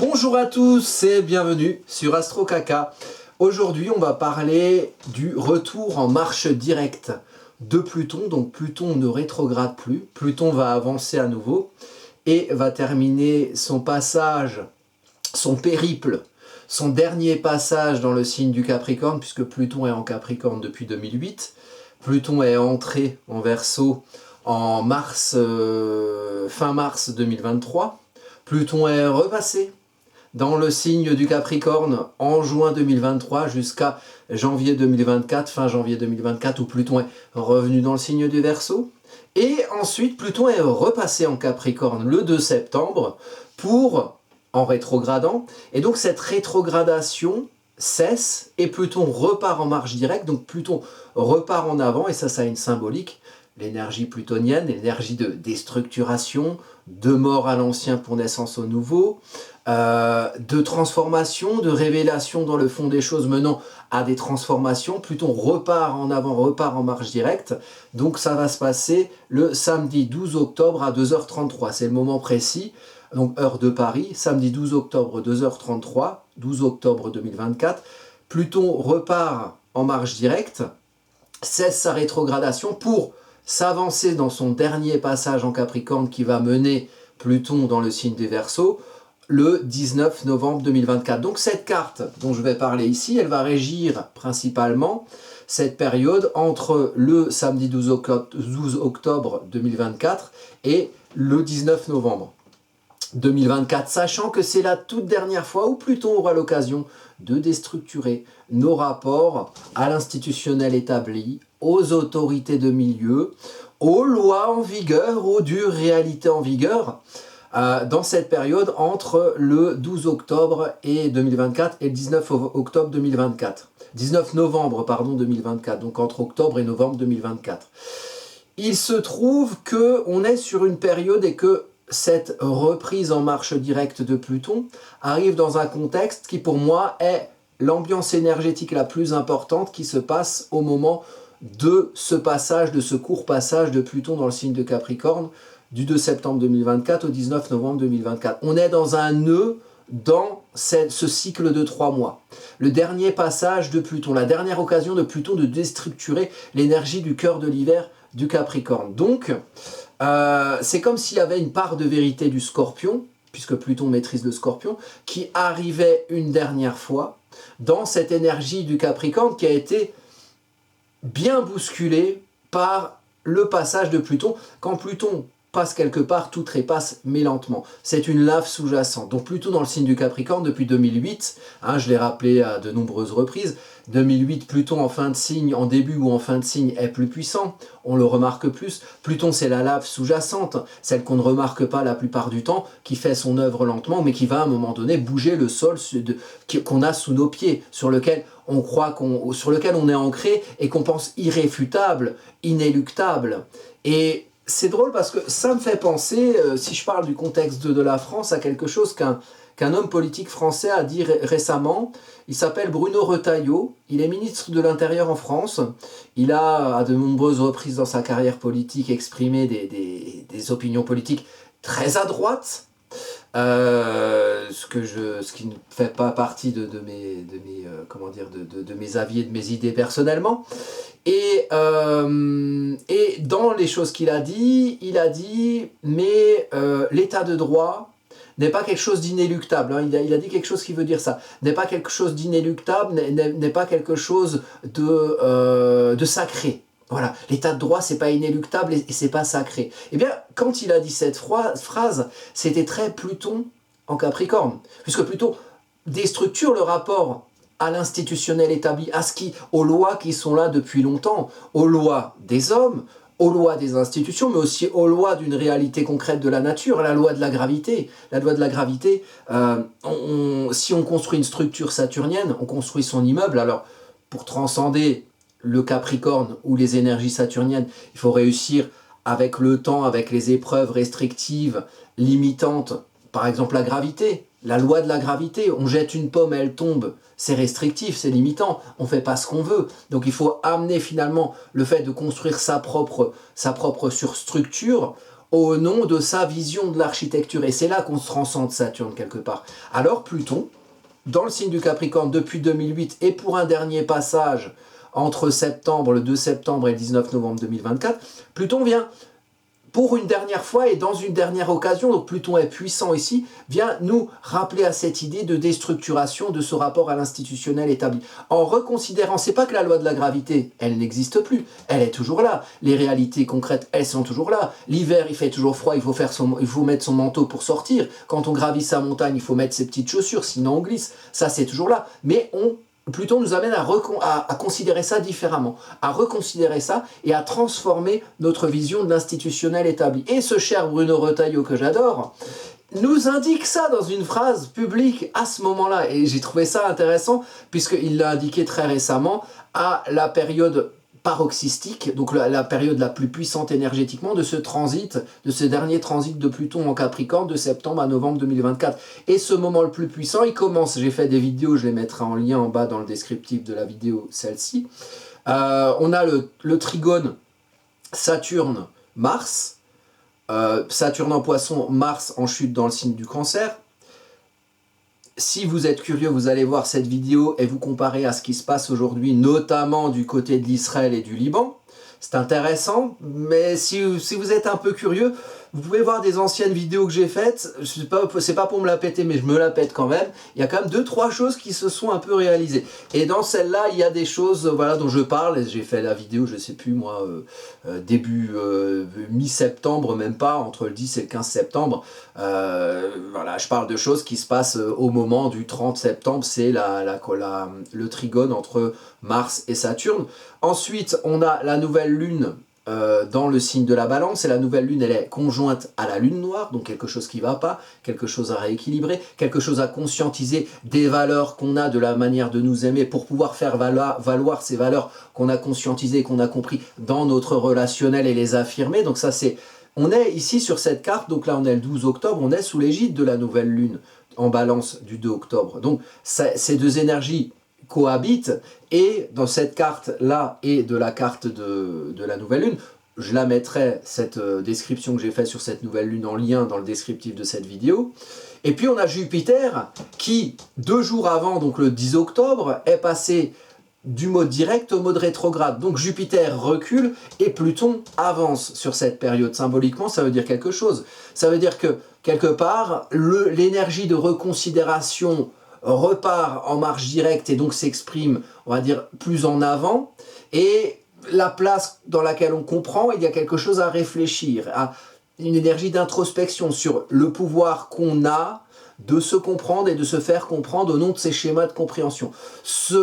Bonjour à tous et bienvenue sur Astro Kaka. Aujourd'hui, on va parler du retour en marche directe de Pluton. Donc Pluton ne rétrograde plus, Pluton va avancer à nouveau et va terminer son passage, son périple, son dernier passage dans le signe du Capricorne, puisque Pluton est en Capricorne depuis 2008. Pluton est entré en Verseau en mars, fin mars 2023. Pluton est repassé dans le signe du Capricorne en juin 2023 jusqu'à janvier 2024, fin janvier 2024, où Pluton est revenu dans le signe du Verseau. Et ensuite, Pluton est repassé en Capricorne le 2 septembre en rétrogradant. Et donc cette rétrogradation cesse et Pluton repart en marche directe. Donc Pluton repart en avant et ça a une symbolique. L'énergie plutonienne, l'énergie de déstructuration, de mort à l'ancien pour naissance au nouveau, de transformation, de révélation dans le fond des choses menant à des transformations. Pluton repart en avant, repart en marche directe. Donc ça va se passer le samedi 12 octobre à 2h33. C'est le moment précis, donc heure de Paris, samedi 12 octobre 2h33, 12 octobre 2024. Pluton repart en marche directe, cesse sa rétrogradation pour s'avancer dans son dernier passage en Capricorne qui va mener Pluton dans le signe des Verseaux le 19 novembre 2024. Donc cette carte dont je vais parler ici, elle va régir principalement cette période entre le samedi 12 octobre 2024 et le 19 novembre 2024, sachant que c'est la toute dernière fois où Pluton aura l'occasion de déstructurer nos rapports à l'institutionnel établi, aux autorités de milieu, aux lois en vigueur, aux dures réalités en vigueur, dans cette période entre le 12 octobre et 2024 et le 19 octobre 2024. 19 novembre, pardon, 2024, donc entre octobre et novembre 2024. Il se trouve qu'on est sur une période et que cette reprise en marche directe de Pluton arrive dans un contexte qui pour moi est l'ambiance énergétique la plus importante qui se passe au moment de ce passage, de ce court passage de Pluton dans le signe de Capricorne du 2 septembre 2024 au 19 novembre 2024. On est dans un nœud dans ce cycle de 3 mois. Le dernier passage de Pluton, la dernière occasion de Pluton de déstructurer l'énergie du cœur de l'hiver du Capricorne. Donc, c'est comme s'il y avait une part de vérité du Scorpion, puisque Pluton maîtrise le Scorpion, qui arrivait une dernière fois dans cette énergie du Capricorne qui a été bien bousculée par le passage de Pluton. Quand Pluton passe quelque part, tout trépasse mais lentement. C'est une lave sous-jacente. Donc Pluton dans le signe du Capricorne depuis 2008, je l'ai rappelé à de nombreuses reprises, 2008, Pluton en fin de signe, en début ou en fin de signe est plus puissant, on le remarque plus. Pluton c'est la lave sous-jacente, celle qu'on ne remarque pas la plupart du temps, qui fait son œuvre lentement, mais qui va à un moment donné bouger le sol qu'on a sous nos pieds, sur lequel on croit sur lequel on est ancré et qu'on pense irréfutable, inéluctable. Et c'est drôle parce que ça me fait penser, si je parle du contexte de la France, à quelque chose qu'un homme politique français a dit récemment. Il s'appelle Bruno Retailleau, il est ministre de l'Intérieur en France. Il a, à de nombreuses reprises dans sa carrière politique, exprimé des opinions politiques très à droite, ce qui ne fait pas partie de mes avis et de mes idées personnellement. Et dans les choses qu'il a dit, mais l'état de droit n'est pas quelque chose d'inéluctable. Il a dit quelque chose qui veut dire ça. N'est pas quelque chose d'inéluctable, n'est pas quelque chose de sacré. Voilà, l'état de droit, c'est pas inéluctable et c'est pas sacré. Eh bien, quand il a dit cette phrase, c'était très Pluton en Capricorne, puisque Pluton déstructure le rapport à l'institutionnel établi, aux lois qui sont là depuis longtemps, aux lois des hommes, aux lois des institutions, mais aussi aux lois d'une réalité concrète de la nature, la loi de la gravité. La loi de la gravité, si on construit une structure saturnienne, on construit son immeuble, alors pour transcender le Capricorne ou les énergies saturniennes, il faut réussir avec le temps, avec les épreuves restrictives, limitantes, par exemple la gravité, la loi de la gravité, on jette une pomme, elle tombe, c'est restrictif, c'est limitant, on ne fait pas ce qu'on veut. Donc il faut amener finalement le fait de construire sa propre surstructure au nom de sa vision de l'architecture. Et c'est là qu'on se transcende Saturne quelque part. Alors Pluton, dans le signe du Capricorne depuis 2008, et pour un dernier passage entre le 2 septembre et le 19 novembre 2024, Pluton vient pour une dernière fois et dans une dernière occasion, donc Pluton est puissant ici, vient nous rappeler à cette idée de déstructuration de ce rapport à l'institutionnel établi. En reconsidérant, c'est pas que la loi de la gravité, elle n'existe plus, elle est toujours là. Les réalités concrètes, elles sont toujours là. L'hiver, il fait toujours froid, il faut mettre son manteau pour sortir. Quand on gravit sa montagne, il faut mettre ses petites chaussures, sinon on glisse. Ça, c'est toujours là. Mais Pluton nous amène à considérer ça différemment, à reconsidérer ça et à transformer notre vision de l'institutionnel établi. Et ce cher Bruno Retailleau que j'adore nous indique ça dans une phrase publique à ce moment-là. Et j'ai trouvé ça intéressant puisqu'il l'a indiqué très récemment à la période paroxystique, donc la période la plus puissante énergétiquement de ce dernier transit de Pluton en Capricorne de septembre à novembre 2024. Et ce moment le plus puissant, il commence, j'ai fait des vidéos, je les mettrai en lien en bas dans le descriptif de la vidéo, celle-ci. On a le trigone Saturne-Mars, Saturne en Poisson, Mars en chute dans le signe du Cancer. Si vous êtes curieux, vous allez voir cette vidéo et vous comparer à ce qui se passe aujourd'hui, notamment du côté de l'Israël et du Liban. C'est intéressant, mais si vous êtes un peu curieux, vous pouvez voir des anciennes vidéos que j'ai faites. C'est pas pour me la péter, mais je me la pète quand même. Il y a quand même 2-3 choses qui se sont un peu réalisées. Et dans celle-là, il y a des choses voilà, dont je parle. J'ai fait la vidéo, je sais plus moi, début mi-septembre, même pas, entre le 10 et le 15 septembre. Voilà, je parle de choses qui se passent au moment du 30 septembre. C'est le trigone entre Mars et Saturne. Ensuite, on a la nouvelle lune dans le signe de la balance, et la nouvelle lune, elle est conjointe à la lune noire, donc quelque chose qui ne va pas, quelque chose à rééquilibrer, quelque chose à conscientiser des valeurs qu'on a, de la manière de nous aimer, pour pouvoir faire valoir ces valeurs qu'on a conscientisées, qu'on a compris dans notre relationnel et les affirmer. Donc ça c'est, on est ici sur cette carte, donc là on est le 12 octobre, on est sous l'égide de la nouvelle lune en balance du 2 octobre. Donc ces deux énergies cohabitent, et dans cette carte là et de la carte de la nouvelle lune, je la mettrai, cette description que j'ai faite sur cette nouvelle lune, en lien dans le descriptif de cette vidéo. Et puis on a Jupiter qui 2 jours avant, donc le 10 octobre, est passé du mode direct au mode rétrograde. Donc Jupiter recule et Pluton avance sur cette période. Symboliquement, ça veut dire quelque chose. Ça veut dire que quelque part, l'énergie de reconsidération repart en marche directe et donc s'exprime, on va dire, plus en avant. Et la place dans laquelle on comprend, il y a quelque chose à réfléchir, à une énergie d'introspection sur le pouvoir qu'on a de se comprendre et de se faire comprendre au nom de ces schémas de compréhension.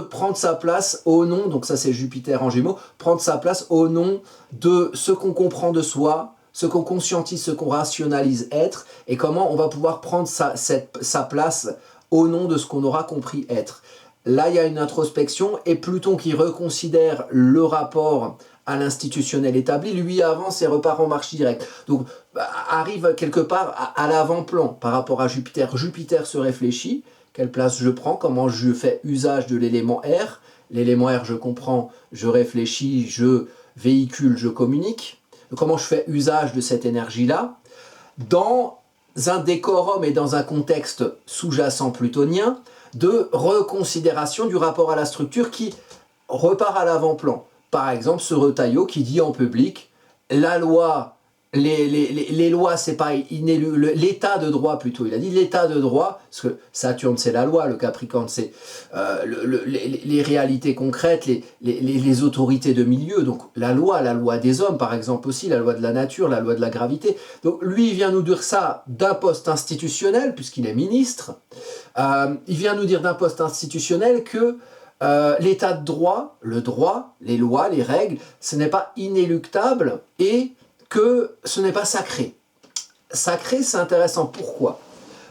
Prendre sa place au nom, donc ça c'est Jupiter en Gémeaux, prendre sa place au nom de ce qu'on comprend de soi, ce qu'on conscientise, ce qu'on rationalise être, et comment on va pouvoir prendre sa place au nom de ce qu'on aura compris être. Là, il y a une introspection, et Pluton qui reconsidère le rapport à l'institutionnel établi, lui avance et repart en marche directe. Donc, arrive quelque part à l'avant-plan par rapport à Jupiter. Jupiter se réfléchit, quelle place je prends, comment je fais usage de l'élément R. L'élément R, je comprends, je réfléchis, je véhicule, je communique. Donc, comment je fais usage de cette énergie-là dans un décorum et dans un contexte sous-jacent plutonien de reconsidération du rapport à la structure qui repart à l'avant-plan. Par exemple, ce Retailleau qui dit en public, la loi, les lois, c'est pas l'état de droit plutôt. Il a dit l'état de droit, parce que Saturne c'est la loi, le Capricorne c'est les réalités concrètes, les autorités de milieu. Donc la loi des hommes par exemple aussi, la loi de la nature, la loi de la gravité. Donc lui il vient nous dire ça d'un poste institutionnel, puisqu'il est ministre. Il vient nous dire d'un poste institutionnel que l'état de droit, le droit, les lois, les règles, ce n'est pas inéluctable et que ce n'est pas sacré. Sacré, c'est intéressant. Pourquoi?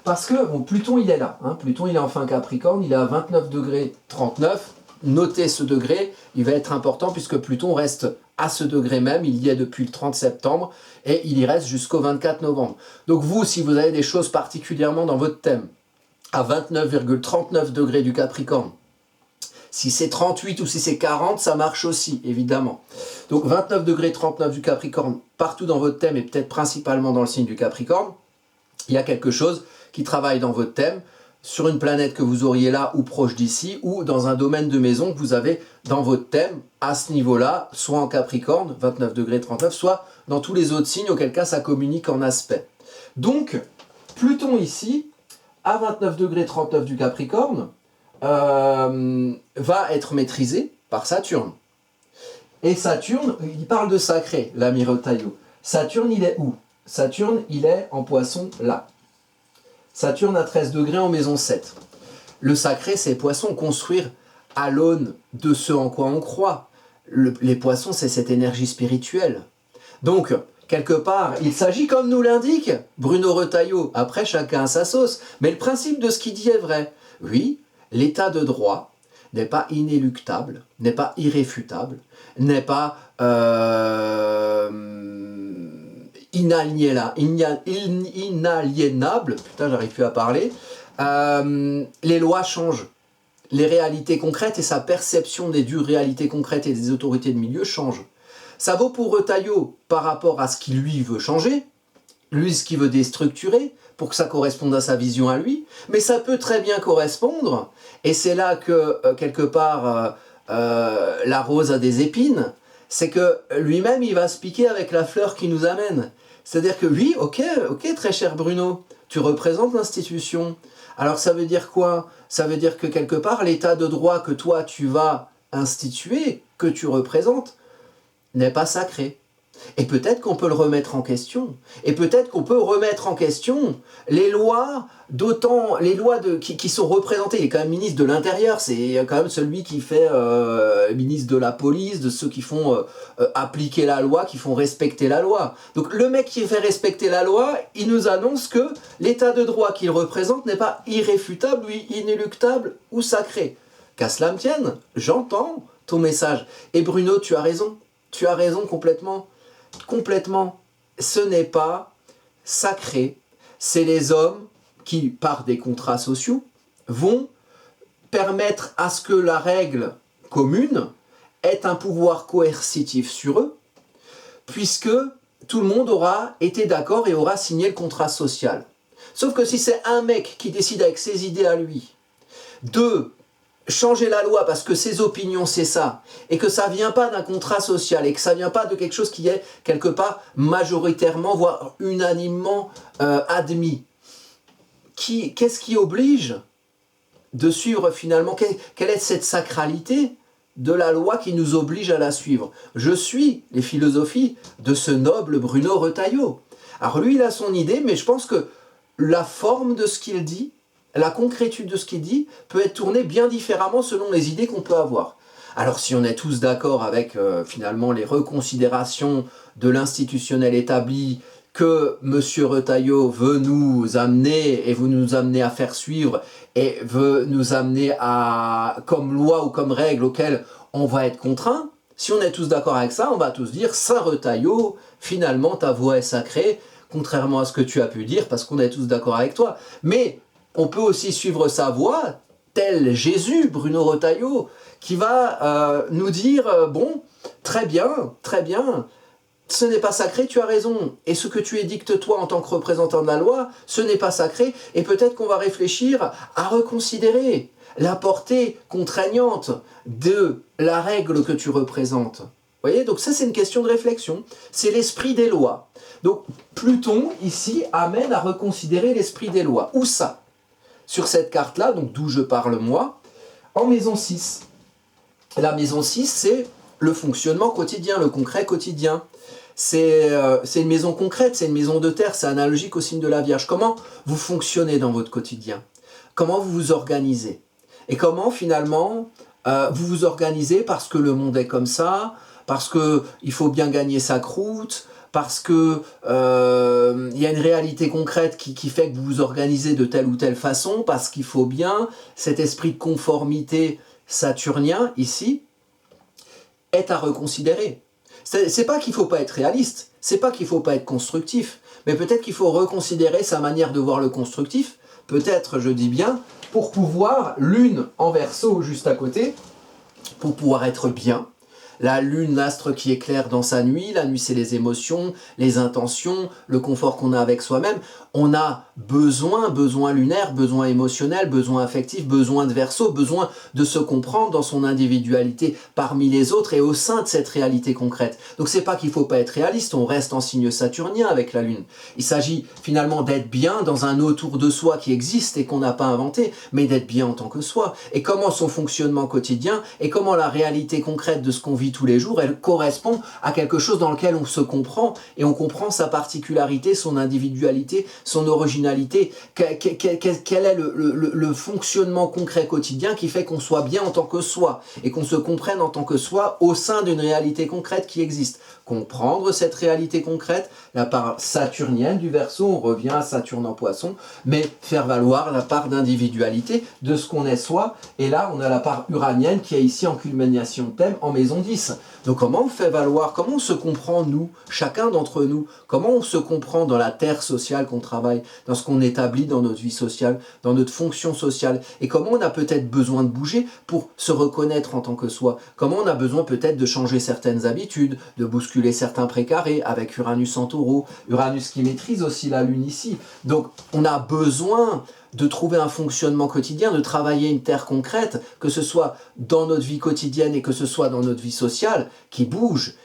Parce que bon, Pluton, il est là. Hein. Pluton, il est en fin Capricorne, il est à 29 degrés 39. Notez ce degré, il va être important puisque Pluton reste à ce degré même. Il y est depuis le 30 septembre et il y reste jusqu'au 24 novembre. Donc vous, si vous avez des choses particulièrement dans votre thème, à 29,39 degrés du Capricorne, Si c'est 38 ou si c'est 40, ça marche aussi, évidemment. Donc 29 degrés 39 du Capricorne, partout dans votre thème et peut-être principalement dans le signe du Capricorne, il y a quelque chose qui travaille dans votre thème, sur une planète que vous auriez là ou proche d'ici, ou dans un domaine de maison que vous avez dans votre thème, à ce niveau-là, soit en Capricorne, 29 degrés 39, soit dans tous les autres signes, auquel cas ça communique en aspect. Donc, Pluton ici, à 29 degrés 39 du Capricorne, va être maîtrisé par Saturne. Et Saturne, il parle de sacré, l'ami Retailleau. Saturne, il est où? Saturne, il est en Poisson, là. Saturne à 13 degrés en maison 7. Le sacré, c'est Poisson, construire à l'aune de ce en quoi on croit. Les Poissons, c'est cette énergie spirituelle. Donc, quelque part, il s'agit, comme nous l'indique Bruno Retailleau, après chacun à sa sauce, mais le principe de ce qu'il dit est vrai. Oui, l'état de droit n'est pas inéluctable, n'est pas irréfutable, n'est pas inaliénable, putain j'arrive plus à parler, les lois changent, les réalités concrètes et sa perception des dues réalités concrètes et des autorités de milieu changent. Ça vaut pour Retailleau par rapport à ce qu'il lui veut changer, lui ce qu'il veut déstructurer, pour que ça corresponde à sa vision à lui, mais ça peut très bien correspondre, et c'est là que quelque part la rose a des épines, c'est que lui-même il va se piquer avec la fleur qui nous amène. C'est-à-dire que oui, ok, très cher Bruno, tu représentes l'institution. Alors ça veut dire quoi? Ça veut dire que quelque part, l'état de droit que toi tu vas instituer, que tu représentes, n'est pas sacré. Et peut-être qu'on peut le remettre en question. Et peut-être qu'on peut remettre en question les lois, d'autant les lois qui sont représentées. Il est quand même ministre de l'Intérieur, c'est quand même celui qui fait ministre de la police, de ceux qui font appliquer la loi, qui font respecter la loi. Donc le mec qui fait respecter la loi, il nous annonce que l'état de droit qu'il représente n'est pas irréfutable, ou inéluctable ou sacré. Qu'à cela me tienne, j'entends ton message. Et Bruno, tu as raison complètement. Complètement, ce n'est pas sacré, c'est les hommes qui, par des contrats sociaux, vont permettre à ce que la règle commune ait un pouvoir coercitif sur eux, puisque tout le monde aura été d'accord et aura signé le contrat social. Sauf que si c'est un mec qui décide avec ses idées à lui de changer la loi parce que ses opinions c'est ça, et que ça vient pas d'un contrat social, et que ça vient pas de quelque chose qui est quelque part majoritairement, voire unanimement admis, qu'est-ce qui oblige de suivre finalement, quelle est cette sacralité de la loi qui nous oblige à la suivre? Je suis les philosophies de ce noble Bruno Retailleau. Alors lui il a son idée, mais je pense que la forme de ce qu'il dit, la concrétude de ce qu'il dit peut être tournée bien différemment selon les idées qu'on peut avoir. Alors si on est tous d'accord avec finalement les reconsidérations de l'institutionnel établi que M. Retailleau veut nous amener et veut nous amener à faire suivre et veut nous amener à comme loi ou comme règle auquel on va être contraint, si on est tous d'accord avec ça, on va tous dire « Saint Retailleau, finalement ta voix est sacrée », contrairement à ce que tu as pu dire, parce qu'on est tous d'accord avec toi. Mais on peut aussi suivre sa voie, tel Jésus, Bruno Retailleau, qui va nous dire bon, très bien, ce n'est pas sacré, tu as raison, et ce que tu édictes toi en tant que représentant de la loi, ce n'est pas sacré, et peut-être qu'on va réfléchir à reconsidérer la portée contraignante de la règle que tu représentes. Vous voyez, donc ça c'est une question de réflexion, c'est l'esprit des lois. Donc Pluton, ici, amène à reconsidérer l'esprit des lois. Où ça? Sur cette carte-là, donc d'où je parle moi, en maison 6. La maison 6, c'est le fonctionnement quotidien, le concret quotidien. C'est une maison concrète, c'est une maison de terre, c'est analogique au signe de la Vierge. Comment vous fonctionnez dans votre quotidien? Comment vous vous organisez? Et comment finalement vous vous organisez parce que le monde est comme ça, parce qu'il faut bien gagner sa croûte, parce que y a une réalité concrète qui fait que vous vous organisez de telle ou telle façon, parce qu'il faut bien, cet esprit de conformité saturnien, ici, est à reconsidérer. C'est pas qu'il ne faut pas être réaliste, c'est pas qu'il ne faut pas être constructif, mais peut-être qu'il faut reconsidérer sa manière de voir le constructif, peut-être, je dis bien, pour pouvoir, lune en verso juste à côté, pour pouvoir être bien. La lune, l'astre qui éclaire dans sa nuit. La nuit, c'est les émotions, les intentions, le confort qu'on a avec soi-même. On a besoin lunaire, besoin émotionnel, besoin affectif, besoin de Verseau, besoin de se comprendre dans son individualité parmi les autres et au sein de cette réalité concrète. Donc c'est pas qu'il faut pas être réaliste, on reste en signe saturnien avec la lune. Il s'agit finalement d'être bien dans un autour de soi qui existe et qu'on n'a pas inventé, mais d'être bien en tant que soi. Et comment son fonctionnement quotidien et comment la réalité concrète de ce qu'on vit tous les jours, elle correspond à quelque chose dans lequel on se comprend et on comprend sa particularité, son individualité, son originalité, quel est le fonctionnement concret quotidien qui fait qu'on soit bien en tant que soi et qu'on se comprenne en tant que soi au sein d'une réalité concrète qui existe. Comprendre cette réalité concrète, la part saturnienne du Verseau, on revient à Saturne en Poisson, mais faire valoir la part d'individualité de ce qu'on est soi. Et là, on a la part uranienne qui est ici en culmination de thème en maison 10. Donc comment on fait valoir, comment on se comprend nous, chacun d'entre nous, comment on se comprend dans la terre sociale qu'on travaille, dans ce qu'on établit dans notre vie sociale, dans notre fonction sociale, et comment on a peut-être besoin de bouger pour se reconnaître en tant que soi, comment on a besoin peut-être de changer certaines habitudes, de bousculer certains précarés avec Uranus en Taureau, Uranus qui maîtrise aussi la Lune ici. Donc on a besoin de trouver un fonctionnement quotidien, de travailler une terre concrète, que ce soit dans notre vie quotidienne et que ce soit dans notre vie sociale, qui bouge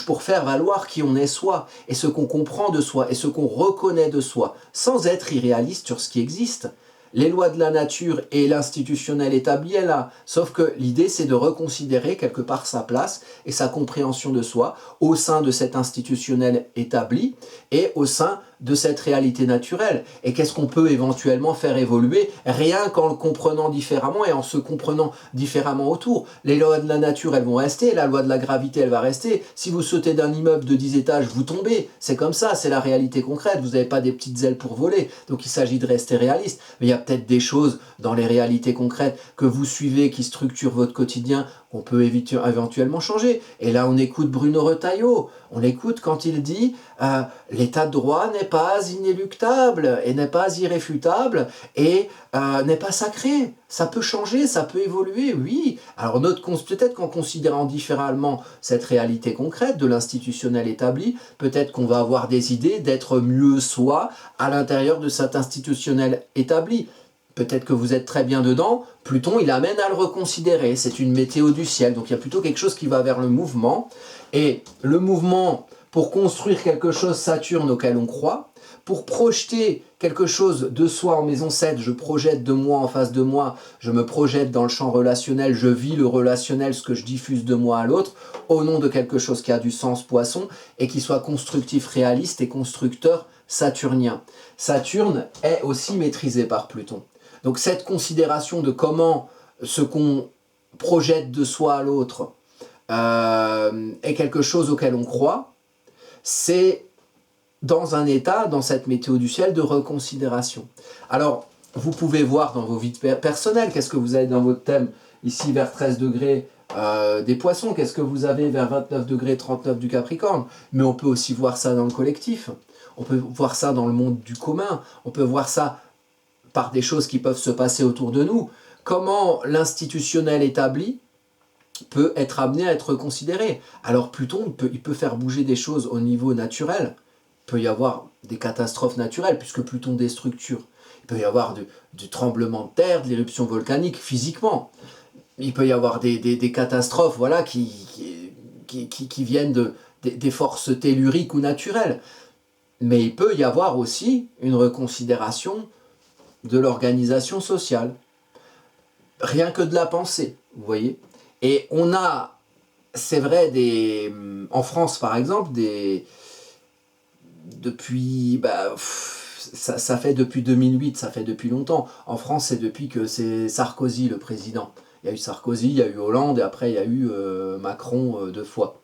pour faire valoir qui on est soi, et ce qu'on comprend de soi, et ce qu'on reconnaît de soi, sans être irréaliste sur ce qui existe. Les lois de la nature et l'institutionnel établi est là, sauf que l'idée c'est de reconsidérer quelque part sa place et sa compréhension de soi au sein de cet institutionnel établi et au sein de cette réalité naturelle. Et qu'est-ce qu'on peut éventuellement faire évoluer rien qu'en le comprenant différemment et en se comprenant différemment autour. Les lois de la nature, elles vont rester, la loi de la gravité, elle va rester. Si vous sautez d'un immeuble de 10 étages, vous tombez. C'est comme ça, c'est la réalité concrète. Vous n'avez pas des petites ailes pour voler. Donc il s'agit de rester réaliste. Mais il y a peut-être des choses dans les réalités concrètes que vous suivez, qui structurent votre quotidien, qu'on peut éventuellement changer. Et là, on écoute Bruno Retailleau. On l'écoute quand il dit l'état de droit n'est pas inéluctable et n'est pas irréfutable et n'est pas sacré. Ça peut changer, ça peut évoluer, oui. Alors peut-être qu'en considérant différemment cette réalité concrète de l'institutionnel établi, peut-être qu'on va avoir des idées d'être mieux soi à l'intérieur de cet institutionnel établi. Peut-être que vous êtes très bien dedans, Pluton il amène à le reconsidérer, c'est une météo du ciel, donc il y a plutôt quelque chose qui va vers le mouvement, et le mouvement pour construire quelque chose Saturne auquel on croit, pour projeter quelque chose de soi en maison 7, je projette de moi en face de moi, je me projette dans le champ relationnel, je vis le relationnel, ce que je diffuse de moi à l'autre, au nom de quelque chose qui a du sens Poisson, et qui soit constructif, réaliste et constructeur saturnien. Saturne est aussi maîtrisé par Pluton. Donc cette considération de comment ce qu'on projette de soi à l'autre est quelque chose auquel on croit, c'est dans un état, dans cette météo du ciel, de reconsidération. Alors, vous pouvez voir dans vos vies personnelles, qu'est-ce que vous avez dans votre thème, ici vers 13 degrés des Poissons, qu'est-ce que vous avez vers 29 degrés 39 du Capricorne, mais on peut aussi voir ça dans le collectif, on peut voir ça dans le monde du commun, on peut voir ça par des choses qui peuvent se passer autour de nous. Comment l'institutionnel établi peut être amené à être considéré. Alors Pluton, il peut faire bouger des choses au niveau naturel. Il peut y avoir des catastrophes naturelles, puisque Pluton déstructure. Il peut y avoir du tremblement de terre, de l'éruption volcanique, physiquement. Il peut y avoir des catastrophes voilà, qui viennent des forces telluriques ou naturelles. Mais il peut y avoir aussi une reconsidération de l'organisation sociale. Rien que de la pensée, vous voyez. Et on a, c'est vrai, en France par exemple, ça fait depuis 2008, ça fait depuis longtemps. En France, c'est depuis que c'est Sarkozy le président. Il y a eu Sarkozy, il y a eu Hollande, et après il y a eu Macron 2 fois.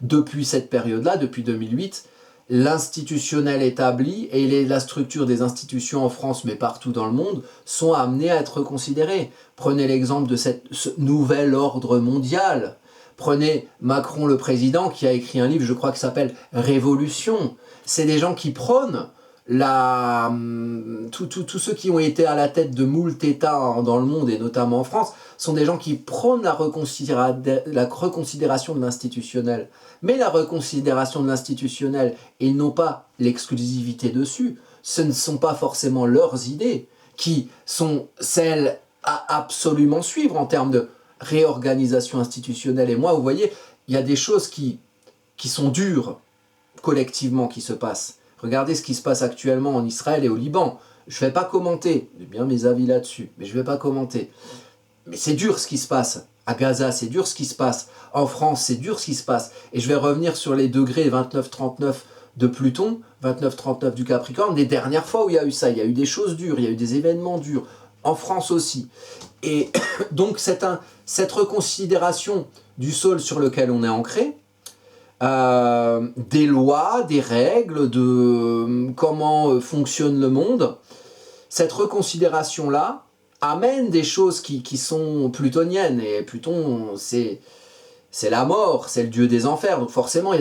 Depuis cette période-là, depuis 2008, l'institutionnel établi et la structure des institutions en France, mais partout dans le monde, sont amenés à être considérés. Prenez l'exemple de ce nouvel ordre mondial. Prenez Macron le président qui a écrit un livre, je crois, qui s'appelle « Révolution ». C'est des gens qui prônent tous ceux qui ont été à la tête de moult États dans le monde, et notamment en France, sont des gens qui prônent la reconsidération de l'institutionnel. Mais la reconsidération de l'institutionnel, ils n'ont pas l'exclusivité dessus. Ce ne sont pas forcément leurs idées qui sont celles à absolument suivre en termes de réorganisation institutionnelle. Et moi, vous voyez, il y a des choses qui sont dures collectivement qui se passent. Regardez ce qui se passe actuellement en Israël et au Liban. Je ne vais pas commenter, j'ai bien mes avis là-dessus, mais je ne vais pas commenter. Mais c'est dur ce qui se passe. À Gaza, c'est dur ce qui se passe. En France, c'est dur ce qui se passe. Et je vais revenir sur les degrés 29-39 de Pluton, 29-39 du Capricorne, des dernières fois où il y a eu ça. Il y a eu des choses dures, il y a eu des événements durs. En France aussi. Et donc, cette reconsidération du sol sur lequel on est ancré, des lois, des règles, de comment fonctionne le monde, cette reconsidération-là amène des choses qui sont plutoniennes. Et Pluton, c'est la mort, c'est le dieu des enfers. Donc forcément,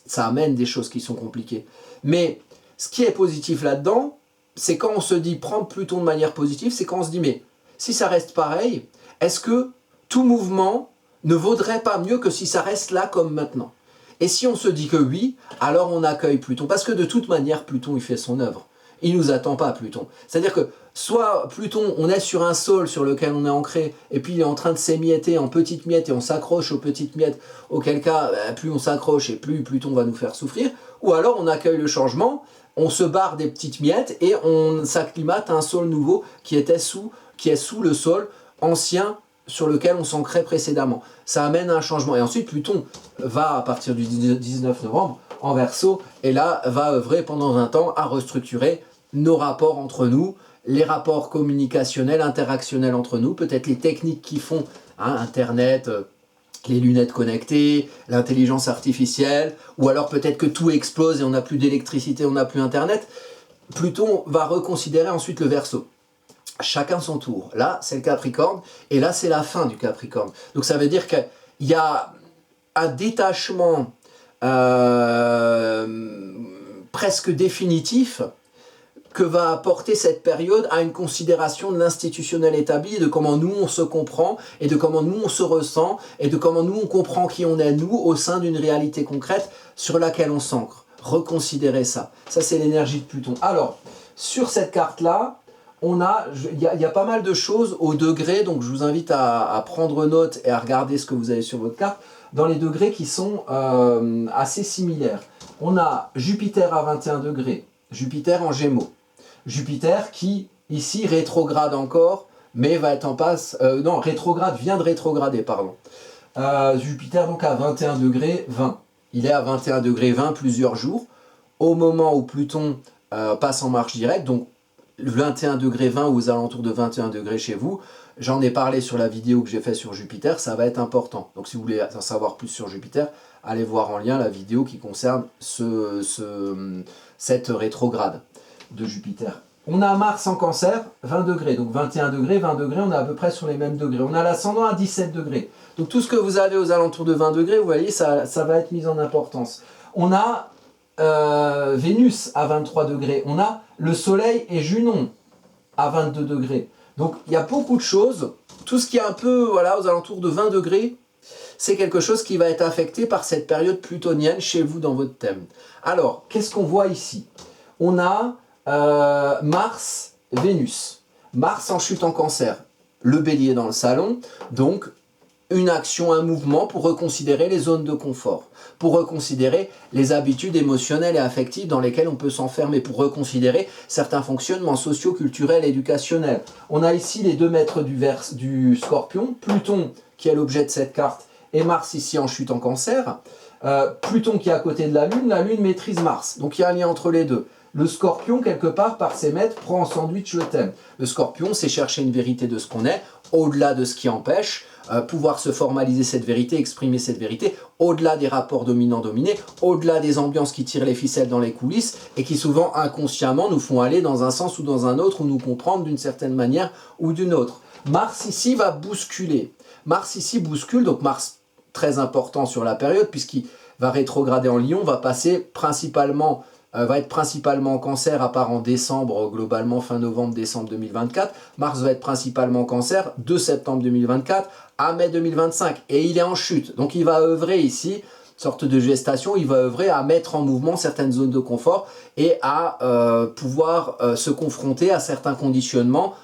ça amène des choses qui sont compliquées. Mais ce qui est positif là-dedans, c'est quand on se dit prendre Pluton de manière positive, c'est quand on se dit mais si ça reste pareil, est-ce que tout mouvement ne vaudrait pas mieux que si ça reste là comme maintenant? Et si on se dit que oui, alors on accueille Pluton. Parce que de toute manière, Pluton, il fait son œuvre. Il ne nous attend pas, Pluton. C'est-à-dire que soit Pluton, on est sur un sol sur lequel on est ancré, et puis il est en train de s'émietter en petites miettes, et on s'accroche aux petites miettes, auquel cas, plus on s'accroche, et plus Pluton va nous faire souffrir. Ou alors on accueille le changement, on se barre des petites miettes, et on s'acclimate à un sol nouveau qui est sous le sol ancien sur lequel on s'ancrait précédemment. Ça amène un changement. Et ensuite, Pluton va, à partir du 19 novembre, en Verseau, et là, va œuvrer pendant 20 ans à restructurer nos rapports entre nous, les rapports communicationnels, interactionnels entre nous, peut-être les techniques qui font, Internet, les lunettes connectées, l'intelligence artificielle, ou alors peut-être que tout explose et on n'a plus d'électricité, on n'a plus Internet. Pluton va reconsidérer ensuite le Verseau. Chacun son tour. Là, c'est le Capricorne, et là, c'est la fin du Capricorne. Donc ça veut dire qu'il y a un détachement presque définitif que va apporter cette période à une considération de l'institutionnel établi, de comment nous on se comprend, et de comment nous on se ressent, et de comment nous on comprend qui on est, nous, au sein d'une réalité concrète sur laquelle on s'ancre. Reconsidérer ça. Ça, c'est l'énergie de Pluton. Alors, sur cette carte-là, il y a pas mal de choses au degré, donc je vous invite à prendre note et à regarder ce que vous avez sur votre carte, dans les degrés qui sont assez similaires. On a Jupiter à 21 degrés, Jupiter en Gémeaux. Jupiter qui, ici, rétrograde encore, mais va être en passe... non, rétrograde, vient de rétrograder, pardon. Jupiter donc à 21 degrés 20. Il est à 21 degrés 20 plusieurs jours, au moment où Pluton passe en marche directe, donc 21 degrés 20 ou aux alentours de 21 degrés chez vous. J'en ai parlé sur la vidéo que j'ai faite sur Jupiter, ça va être important. Donc si vous voulez en savoir plus sur Jupiter, allez voir en lien la vidéo qui concerne cette rétrograde de Jupiter. On a Mars en Cancer, 20 degrés, donc 21 degrés, 20 degrés, on est à peu près sur les mêmes degrés. On a l'ascendant à 17 degrés. Donc tout ce que vous avez aux alentours de 20 degrés, vous voyez, ça va être mis en importance. On a Vénus à 23 degrés. On a le Soleil et Junon à 22 degrés. Donc il y a beaucoup de choses. Tout ce qui est un peu aux alentours de 20 degrés, c'est quelque chose qui va être affecté par cette période plutonienne chez vous dans votre thème. Alors, qu'est-ce qu'on voit ici? On a Mars, Vénus. Mars en chute en Cancer. Le Bélier dans le salon. Donc, une action, un mouvement pour reconsidérer les zones de confort, pour reconsidérer les habitudes émotionnelles et affectives dans lesquelles on peut s'enfermer, pour reconsidérer certains fonctionnements sociaux, culturels, éducationnels. On a ici les deux maîtres du Scorpion, Pluton qui est l'objet de cette carte, et Mars ici en chute en Cancer. Pluton qui est à côté de la Lune maîtrise Mars, donc il y a un lien entre les deux. Le Scorpion, quelque part, par ses maîtres, prend en sandwich le thème. Le Scorpion, c'est chercher une vérité de ce qu'on est, au-delà de ce qui empêche, pouvoir se formaliser cette vérité, exprimer cette vérité, au-delà des rapports dominants-dominés, au-delà des ambiances qui tirent les ficelles dans les coulisses, et qui souvent, inconsciemment, nous font aller dans un sens ou dans un autre, ou nous comprendre d'une certaine manière ou d'une autre. Mars, ici, va bousculer. Mars, ici, bouscule, donc Mars, très important sur la période, puisqu'il va rétrograder en Lion, va passer principalement va être principalement en Cancer, à part en décembre, globalement fin novembre, décembre 2024. Mars va être principalement en Cancer de septembre 2024 à mai 2025. Et il est en chute. Donc il va œuvrer ici, sorte de gestation, il va œuvrer à mettre en mouvement certaines zones de confort et à pouvoir se confronter à certains conditionnements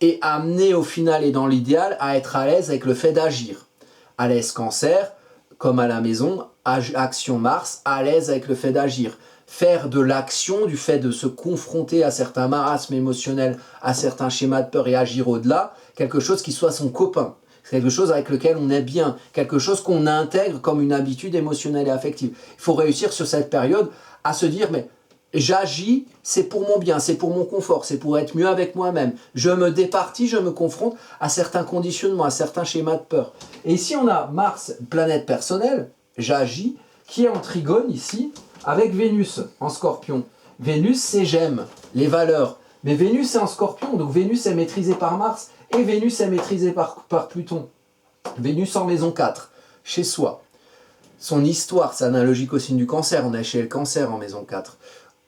et amener au final et dans l'idéal à être à l'aise avec le fait d'agir. À l'aise Cancer, comme à la maison, action Mars, à l'aise avec le fait d'agir. Faire de l'action, du fait de se confronter à certains marasmes émotionnels, à certains schémas de peur et agir au-delà, quelque chose qui soit son copain. Quelque chose avec lequel on est bien, quelque chose qu'on intègre comme une habitude émotionnelle et affective. Il faut réussir sur cette période à se dire, mais j'agis, c'est pour mon bien, c'est pour mon confort, c'est pour être mieux avec moi-même. Je me départis, je me confronte à certains conditionnements, à certains schémas de peur. Et ici, on a Mars, planète personnelle, j'agis, qui est en trigone ici, avec Vénus en Scorpion. Vénus, c'est j'aime, les valeurs. Mais Vénus est en Scorpion, donc Vénus est maîtrisée par Mars, et Vénus est maîtrisée par Pluton. Vénus en maison 4, chez soi. Son histoire, c'est analogique au signe du Cancer, on est chez le Cancer en maison 4.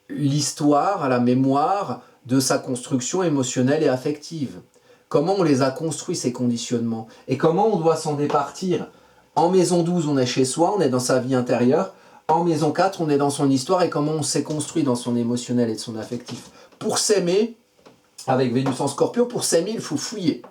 L'histoire, la mémoire de sa construction émotionnelle et affective. Comment on les a construits, ces conditionnements, et comment on doit s'en départir. En maison 12, on est chez soi, on est dans sa vie intérieure. En maison 4, on est dans son histoire et comment on s'est construit dans son émotionnel et de son affectif. Pour s'aimer, avec Vénus en Scorpion, pour s'aimer, il faut fouiller.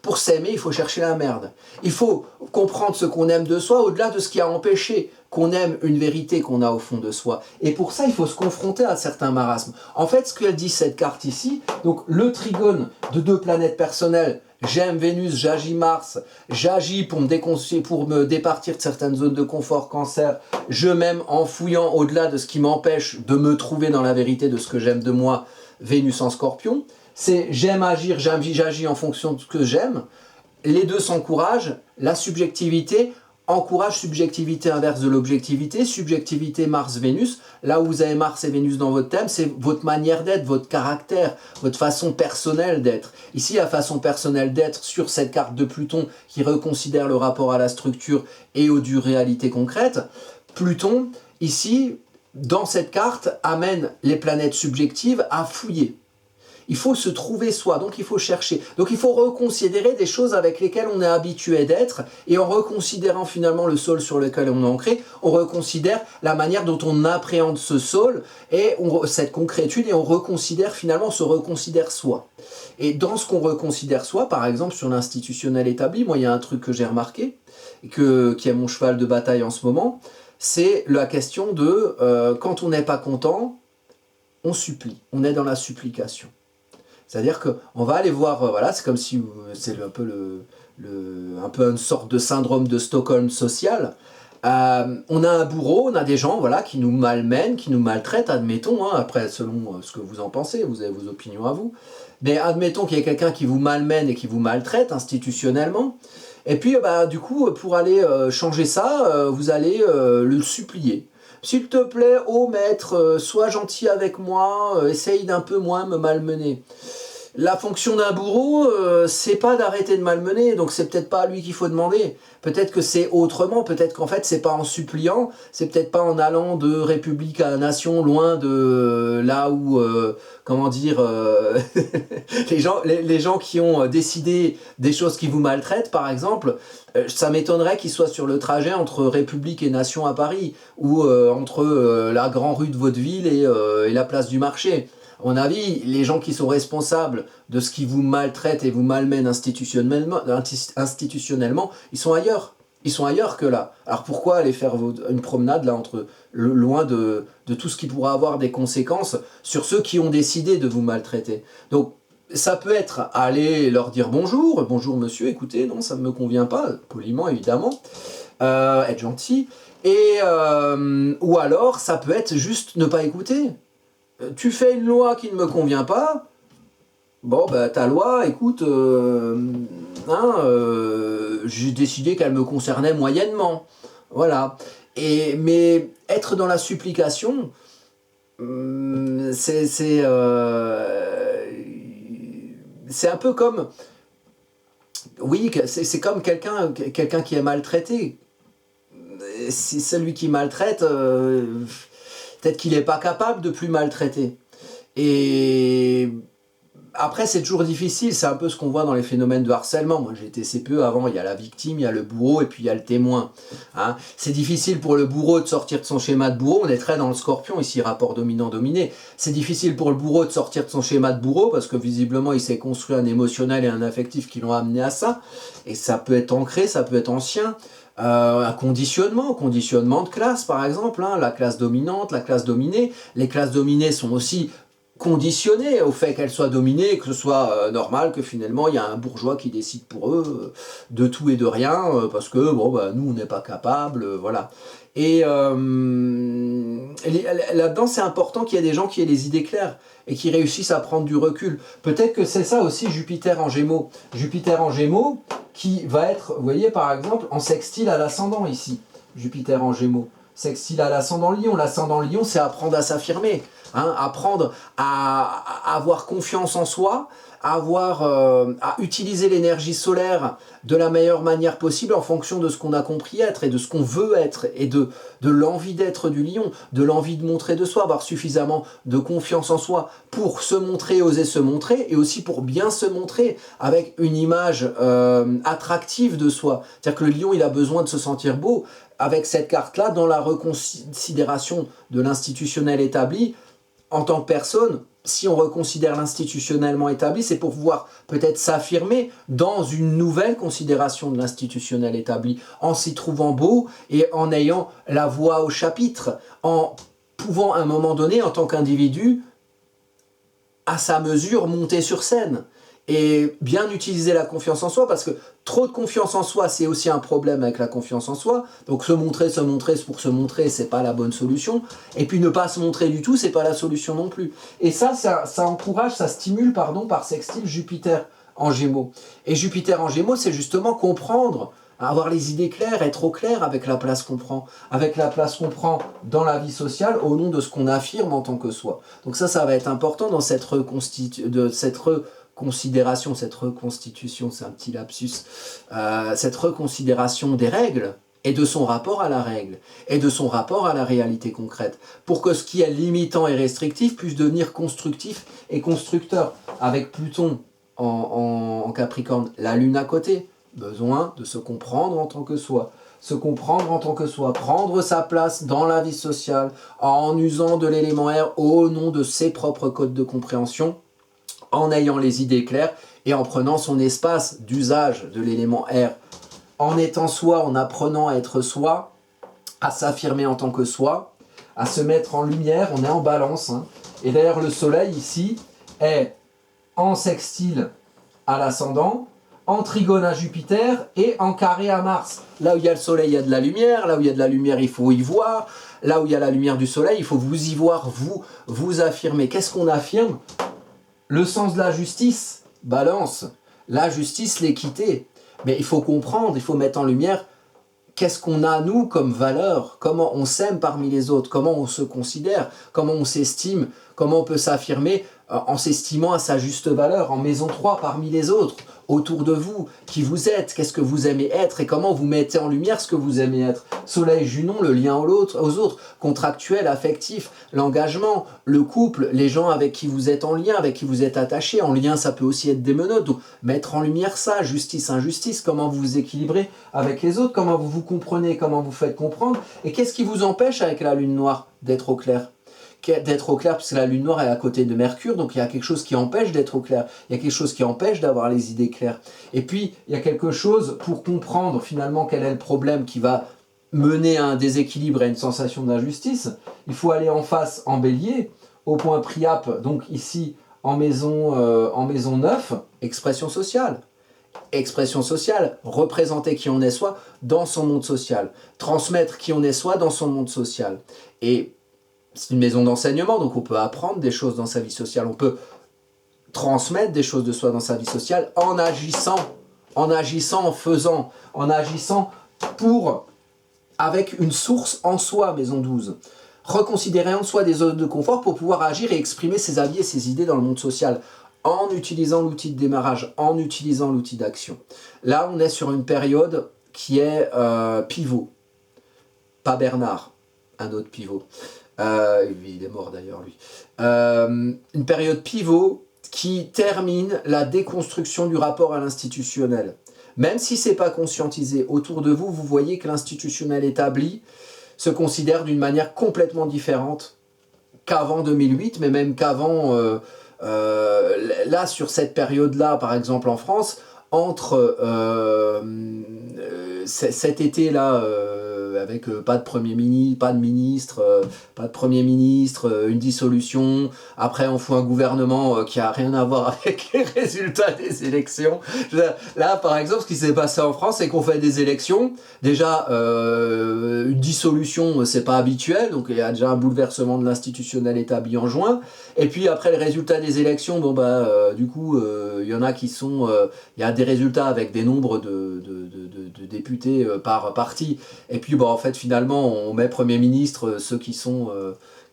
Pour s'aimer, il faut chercher la merde. Il faut comprendre ce qu'on aime de soi au-delà de ce qui a empêché qu'on aime une vérité qu'on a au fond de soi. Et pour ça, il faut se confronter à certains marasmes. En fait, ce qu'elle dit cette carte ici, donc le trigone de deux planètes personnelles, j'aime Vénus, j'agis Mars, j'agis pour me départir de certaines zones de confort Cancer, je m'aime en fouillant au-delà de ce qui m'empêche de me trouver dans la vérité de ce que j'aime de moi, Vénus en Scorpion. C'est j'aime agir, j'agis en fonction de ce que j'aime. Les deux s'encouragent, la subjectivité encourage subjectivité inverse de l'objectivité, subjectivité Mars-Vénus, là où vous avez Mars et Vénus dans votre thème, c'est votre manière d'être, votre caractère, votre façon personnelle d'être. Ici, la façon personnelle d'être sur cette carte de Pluton qui reconsidère le rapport à la structure et aux réalités concrètes, Pluton, ici, dans cette carte, amène les planètes subjectives à fouiller. Il faut se trouver soi, donc il faut chercher. Donc il faut reconsidérer des choses avec lesquelles on est habitué d'être, et en reconsidérant finalement le sol sur lequel on est ancré, on reconsidère la manière dont on appréhende ce sol, et cette concrétude, et on reconsidère finalement, on se reconsidère soi. Et dans ce qu'on reconsidère soi, par exemple sur l'institutionnel établi, moi il y a un truc que j'ai remarqué, qui est mon cheval de bataille en ce moment, c'est la question de quand on n'est pas content, on supplie, on est dans la supplication. C'est-à-dire qu'on va aller voir, voilà, c'est comme si c'est un peu un peu une sorte de syndrome de Stockholm social. On a un bourreau, on a des gens voilà, qui nous malmènent, qui nous maltraitent, admettons, hein, après selon ce que vous en pensez, vous avez vos opinions à vous, mais admettons qu'il y ait quelqu'un qui vous malmène et qui vous maltraite institutionnellement, et puis du coup, pour aller changer ça, vous allez le supplier. S'il te plaît, ô maître, sois gentil avec moi, essaye d'un peu moins me malmener. La fonction d'un bourreau, c'est pas d'arrêter de malmener, donc c'est peut-être pas à lui qu'il faut demander. Peut-être que c'est autrement, peut-être qu'en fait c'est pas en suppliant, c'est peut-être pas en allant de république à nation, loin de là où, comment dire, les gens qui ont décidé des choses qui vous maltraitent, par exemple, ça m'étonnerait qu'ils soient sur le trajet entre République et Nation à Paris, ou entre la grande rue de votre ville et la place du marché. À mon avis, les gens qui sont responsables de ce qui vous maltraite et vous malmène institutionnellement, ils sont ailleurs. Ils sont ailleurs que là. Alors pourquoi aller faire une promenade là loin de tout ce qui pourra avoir des conséquences sur ceux qui ont décidé de vous maltraiter. Donc ça peut être aller leur dire bonjour, bonjour monsieur, écoutez, non, ça ne me convient pas, poliment évidemment, être gentil, et ou alors ça peut être juste ne pas écouter. Tu fais une loi qui ne me convient pas, bon, ta loi, écoute, j'ai décidé qu'elle me concernait moyennement. Voilà. Mais être dans la supplication, c'est un peu comme... Oui, c'est comme quelqu'un qui est maltraité. C'est celui qui maltraite... peut-être qu'il n'est pas capable de plus maltraiter. Et après, c'est toujours difficile, c'est un peu ce qu'on voit dans les phénomènes de harcèlement. Moi, j'ai été CPE avant, il y a la victime, il y a le bourreau et puis il y a le témoin. Hein, c'est difficile pour le bourreau de sortir de son schéma de bourreau, on est très dans le scorpion ici, rapport dominant-dominé. C'est difficile pour le bourreau de sortir de son schéma de bourreau parce que visiblement, il s'est construit un émotionnel et un affectif qui l'ont amené à ça. Et ça peut être ancré, ça peut être ancien. Un conditionnement de classe par exemple, hein, la classe dominante, la classe dominée. Les classes dominées sont aussi conditionnées au fait qu'elles soient dominées, que ce soit normal, que finalement il y a un bourgeois qui décide pour eux de tout et de rien, parce que bon, bah, nous on n'est pas capable, voilà. Et là-dedans c'est important qu'il y ait des gens qui aient les idées claires et qui réussissent à prendre du recul. Peut-être que c'est ça aussi Jupiter en Gémeaux. Jupiter en Gémeaux qui va être, vous voyez par exemple, en sextile à l'ascendant ici. Jupiter en Gémeaux. Sextile à l'ascendant Lion. L'ascendant Lion, c'est apprendre à s'affirmer. Hein, apprendre à avoir confiance en soi, à utiliser l'énergie solaire de la meilleure manière possible en fonction de ce qu'on a compris être et de ce qu'on veut être et de l'envie d'être du lion, de l'envie de montrer de soi, avoir suffisamment de confiance en soi pour se montrer, oser se montrer et aussi pour bien se montrer avec une image attractive de soi. C'est-à-dire que le lion, il a besoin de se sentir beau. Avec cette carte-là, dans la reconsidération de l'institutionnel établi, en tant que personne, si on reconsidère l'institutionnellement établi, c'est pour pouvoir peut-être s'affirmer dans une nouvelle considération de l'institutionnel établi, en s'y trouvant beau et en ayant la voix au chapitre, en pouvant à un moment donné, en tant qu'individu, à sa mesure, monter sur scène. Et bien utiliser la confiance en soi, parce que trop de confiance en soi, c'est aussi un problème avec la confiance en soi. Donc se montrer pour se montrer, c'est pas la bonne solution. Et puis ne pas se montrer du tout, c'est pas la solution non plus. Et ça encourage, ça stimule, par sextile Jupiter en Gémeaux. Et Jupiter en Gémeaux, c'est justement comprendre, avoir les idées claires, être au clair avec la place qu'on prend. Avec la place qu'on prend dans la vie sociale au nom de ce qu'on affirme en tant que soi. Donc ça va être important dans cette considération, cette reconstitution, c'est un petit lapsus, cette reconsidération des règles et de son rapport à la règle et de son rapport à la réalité concrète pour que ce qui est limitant et restrictif puisse devenir constructif et constructeur. Avec Pluton en Capricorne, la Lune à côté, besoin de se comprendre en tant que soi. Se comprendre en tant que soi, prendre sa place dans la vie sociale en usant de l'élément R au nom de ses propres codes de compréhension, en ayant les idées claires et en prenant son espace d'usage de l'élément R, en étant soi, en apprenant à être soi, à s'affirmer en tant que soi, à se mettre en lumière, on est en balance. Hein. Et d'ailleurs le soleil ici est en sextile à l'ascendant, en trigone à Jupiter et en carré à Mars. Là où il y a le soleil, il y a de la lumière, là où il y a de la lumière, il faut y voir, là où il y a la lumière du soleil, il faut vous y voir, vous affirmer. Qu'est-ce qu'on affirme ? Le sens de la justice, balance. La justice, l'équité. Mais il faut comprendre, il faut mettre en lumière qu'est-ce qu'on a, nous, comme valeur, comment on s'aime parmi les autres, comment on se considère, comment on s'estime, comment on peut s'affirmer en s'estimant à sa juste valeur, en maison 3 parmi les autres, autour de vous, qui vous êtes, qu'est-ce que vous aimez être et comment vous mettez en lumière ce que vous aimez être. Soleil, Junon, le lien aux autres, contractuel, affectif, l'engagement, le couple, les gens avec qui vous êtes en lien, avec qui vous êtes attaché. En lien, ça peut aussi être des menottes. Donc, mettre en lumière ça, justice, injustice, comment vous vous équilibrez avec les autres, comment vous vous comprenez, comment vous faites comprendre. Et qu'est-ce qui vous empêche avec la lune noire d'être au clair ? D'être au clair, puisque la lune noire est à côté de Mercure, donc il y a quelque chose qui empêche d'être au clair, il y a quelque chose qui empêche d'avoir les idées claires. Et puis, il y a quelque chose pour comprendre finalement quel est le problème qui va mener à un déséquilibre et à une sensation d'injustice. Il faut aller en face en bélier, au point Priape, donc ici en maison 9, expression sociale. Expression sociale, représenter qui on est soi dans son monde social, transmettre qui on est soi dans son monde social. Et c'est une maison d'enseignement, donc on peut apprendre des choses dans sa vie sociale, on peut transmettre des choses de soi dans sa vie sociale en agissant, en faisant, en agissant avec une source en soi, maison 12. Reconsidérer en soi des zones de confort pour pouvoir agir et exprimer ses avis et ses idées dans le monde social, en utilisant l'outil de démarrage, en utilisant l'outil d'action. Là, on est sur une période qui est pivot, pas Bernard, un autre pivot. Il est mort d'ailleurs lui. Une période pivot qui termine la déconstruction du rapport à l'institutionnel. Même si c'est pas conscientisé autour de vous, vous voyez que l'institutionnel établi se considère d'une manière complètement différente qu'avant 2008, mais même qu'avant, là, sur cette période-là, par exemple en France, entre cet été-là, avec pas de Premier ministre, pas de ministre, pas de Premier ministre, une dissolution, après on fout un gouvernement qui a rien à voir avec les résultats des élections. Là, par exemple, ce qui s'est passé en France, c'est qu'on fait des élections, déjà, une dissolution, c'est pas habituel, donc il y a déjà un bouleversement de l'institutionnel établi en juin, et puis après les résultats des élections, bon bah, du coup, il y en a qui sont, il y a des résultats avec des nombres de députés par parti, et puis bon, en fait, finalement, on met Premier ministre ceux qui sont...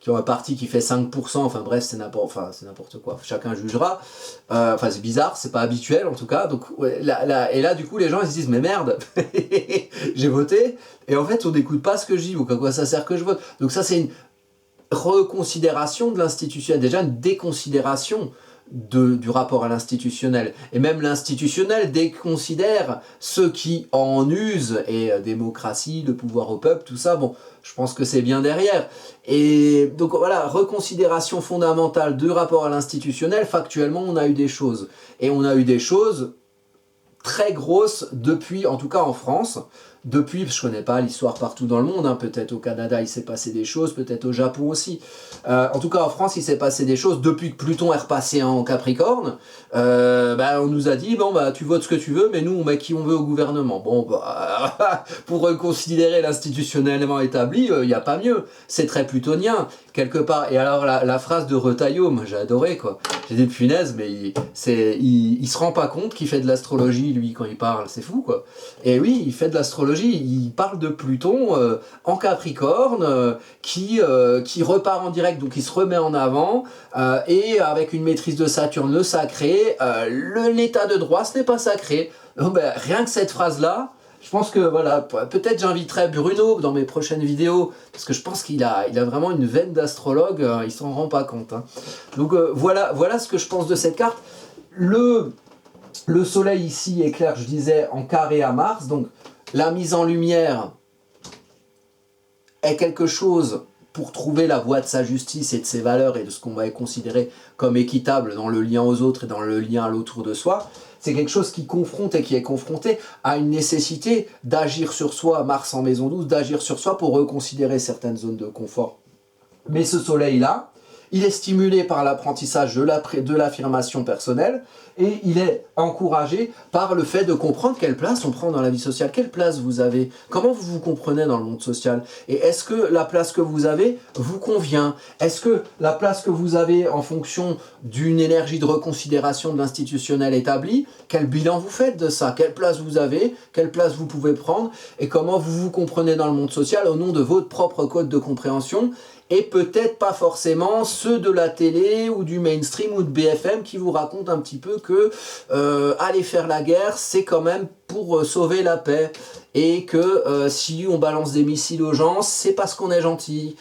qui ont un parti qui fait 5%, enfin bref, c'est n'importe quoi, chacun jugera. Enfin, c'est bizarre, c'est pas habituel en tout cas. Donc, ouais, et là, du coup, les gens ils se disent, mais merde, j'ai voté, et en fait, on n'écoute pas ce que je dis, ou à quoi ça sert que je vote. Donc, ça, c'est une reconsidération de l'institutionnel, déjà une déconsidération du rapport à l'institutionnel. Et même l'institutionnel déconsidère ceux qui en usent, et démocratie, le pouvoir au peuple, tout ça, bon, je pense que c'est bien derrière. Et donc voilà, reconsidération fondamentale du rapport à l'institutionnel, factuellement on a eu des choses. Et on a eu des choses très grosses depuis, en tout cas en France, depuis, je connais pas l'histoire partout dans le monde, hein, peut-être au Canada il s'est passé des choses, peut-être au Japon aussi. En tout cas en France il s'est passé des choses depuis que Pluton est repassé en Capricorne. Bah, on nous a dit, bon bah tu votes ce que tu veux, mais nous on met qui on veut au gouvernement. Bon bah, pour reconsidérer l'institutionnellement établi, il n'y a pas mieux. C'est très plutonien, quelque part. Et alors la phrase de Retailleau, moi j'ai adoré quoi. J'ai des punaises, mais il se rend pas compte qu'il fait de l'astrologie lui quand il parle, c'est fou quoi. Et oui, il fait de l'astrologie, il parle de Pluton en Capricorne, qui repart en direct, donc il se remet en avant, et avec une maîtrise de Saturne, le sacré, l'état de droit, ce n'est pas sacré. Donc, ben, rien que cette phrase-là, je pense que voilà, peut-être j'inviterai Bruno dans mes prochaines vidéos, parce que je pense qu'il a vraiment une veine d'astrologue, il s'en rend pas compte. Hein. Donc voilà ce que je pense de cette carte. Le soleil ici est clair, je disais, en carré à Mars, donc la mise en lumière est quelque chose pour trouver la voie de sa justice et de ses valeurs et de ce qu'on va considérer comme équitable dans le lien aux autres et dans le lien à l'autour de soi. C'est quelque chose qui confronte et qui est confronté à une nécessité d'agir sur soi, Mars en maison 12, d'agir sur soi pour reconsidérer certaines zones de confort. Mais ce soleil-là, il est stimulé par l'apprentissage de l'affirmation personnelle et il est encouragé par le fait de comprendre quelle place on prend dans la vie sociale, quelle place vous avez, comment vous vous comprenez dans le monde social et est-ce que la place que vous avez vous convient, est-ce que la place que vous avez en fonction d'une énergie de reconsidération de l'institutionnel établi, quel bilan vous faites de ça, quelle place vous avez, quelle place vous pouvez prendre et comment vous vous comprenez dans le monde social au nom de votre propre code de compréhension et peut-être pas forcément ceux de la télé ou du mainstream ou de BFM qui vous racontent un petit peu que aller faire la guerre c'est quand même pour sauver la paix et que si on balance des missiles aux gens c'est parce qu'on est gentil.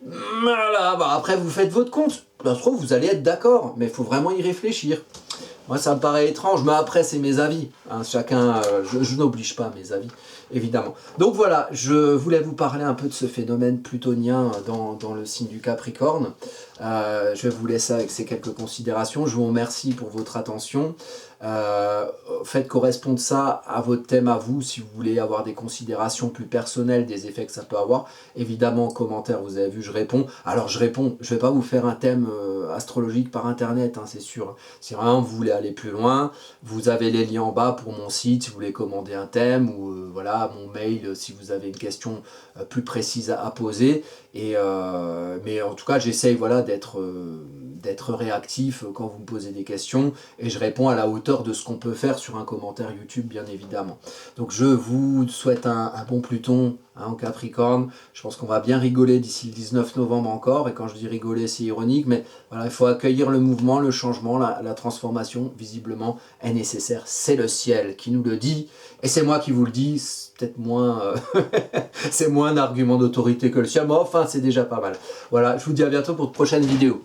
Voilà, bah après vous faites votre compte, ça se trouve vous allez être d'accord mais il faut vraiment y réfléchir. Moi ça me paraît étrange, mais après c'est mes avis, hein, chacun, je n'oblige pas mes avis, évidemment. Donc voilà, je voulais vous parler un peu de ce phénomène plutonien dans le signe du Capricorne. Je vais vous laisser avec ces quelques considérations, je vous remercie pour votre attention. Faites correspondre ça à votre thème à vous, si vous voulez avoir des considérations plus personnelles, des effets que ça peut avoir. Évidemment en commentaire, vous avez vu, je réponds. Alors je réponds, je vais pas vous faire un thème astrologique par internet, hein, c'est sûr. Si vraiment vous voulez aller plus loin, vous avez les liens en bas pour mon site si vous voulez commander un thème, ou voilà, mon mail si vous avez une question plus précise à poser. Et, mais en tout cas, j'essaye voilà, d'être d'être réactif quand vous me posez des questions, et je réponds à la hauteur de ce qu'on peut faire sur un commentaire YouTube, bien évidemment. Donc je vous souhaite un bon Pluton en Capricorne. Je pense qu'on va bien rigoler d'ici le 19 novembre encore, et quand je dis rigoler, c'est ironique, mais voilà, il faut accueillir le mouvement, le changement, la transformation, visiblement, est nécessaire. C'est le ciel qui nous le dit, et c'est moi qui vous le dis, c'est peut-être moins... c'est moins un argument d'autorité que le sien, mais enfin, c'est déjà pas mal. Voilà, je vous dis à bientôt pour de prochaines vidéos.